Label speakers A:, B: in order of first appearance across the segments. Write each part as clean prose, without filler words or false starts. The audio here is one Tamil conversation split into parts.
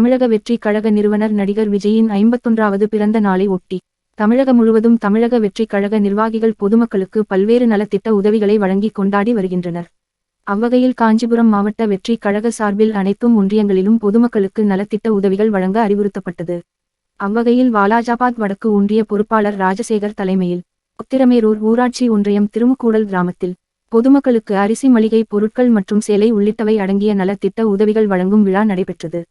A: தமிழக வெற்றி கழக நிறுவனர் நடிகர் விஜயின் 51வது பிறந்த நாளை ஒட்டி தமிழகம் முழுவதும் தமிழக வெற்றி கழக நிர்வாகிகள் பொதுமக்களுக்கு பல்வேறு நலத்திட்ட உதவிகளை வழங்கி கொண்டாடி வருகின்றனர். அவ்வகையில் காஞ்சிபுரம் மாவட்ட வெற்றி கழக சார்பில் அனைத்தும் ஒன்றியங்களிலும் பொதுமக்களுக்கு நலத்திட்ட உதவிகள் வழங்க அறிவுறுத்தப்பட்டது. அவ்வகையில் வாலாஜாபாத் வடக்கு ஒன்றிய பொறுப்பாளர் ராஜசேகர் தலைமையில் உத்திரமேரூர் ஊராட்சி ஒன்றியம் திருமுக்கூடல் கிராமத்தில் பொதுமக்களுக்கு அரிசி மளிகை பொருட்கள் மற்றும் சேலை உள்ளிட்டவை அடங்கிய நலத்திட்ட உதவிகள் வழங்கும் விழா நடைபெற்றது.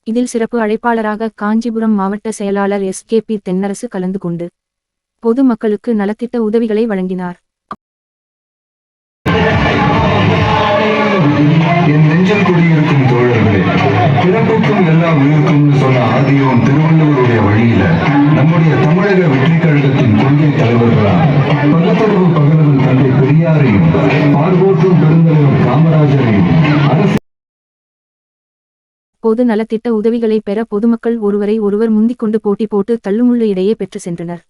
A: இதில் சிறப்பு அழைப்பாளராக காஞ்சிபுரம் மாவட்ட செயலாளர் SKP தென்னரசு கலந்து கொண்டு பொது மக்களுக்கு நலத்திட்ட உதவிகளை வழங்கினார்.
B: என் நெஞ்சில் குடியிருக்கும் தோழர்களே, பிறப்புக்கும் எல்லா உயிருக்கும் சொன்ன ஆதியோன் திருவள்ளுவருடைய வழியில நம்முடைய தமிழக வெற்றி கழகத்தின் கொள்கை தலைவர்களான பகுத்தறிவு பகலவன் தந்தை பெரியாரையும் பார்வோற்றும் பெருந்தலைவர் காமராஜரையும் அரசு
A: பொது நலத்திட்ட உதவிகளை பெற பொதுமக்கள் ஒருவரை ஒருவர் முந்திக்கொண்டு போட்டி போட்டு தள்ளுமுள்ளு இடையே பெற்று சென்றனர்.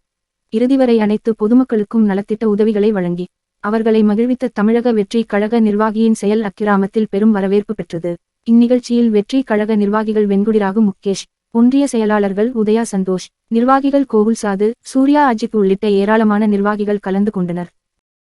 A: இறுதிவரை அனைத்து பொதுமக்களுக்கும் நலத்திட்ட உதவிகளை வழங்கி அவர்களை மகிழ்வித்த தமிழக வெற்றி கழக நிர்வாகியின் செயல் அக்கிராமத்தில் பெரும் வரவேற்பு பெற்றது. இந்நிகழ்ச்சியில் வெற்றி கழக நிர்வாகிகள் வெண்குடிராகு முகேஷ், ஒன்றிய செயலாளர்கள் உதயா சந்தோஷ், நிர்வாகிகள் கோகுல் சாது, சூர்யா அஜித் உள்ளிட்ட ஏராளமான நிர்வாகிகள் கலந்து கொண்டனர்.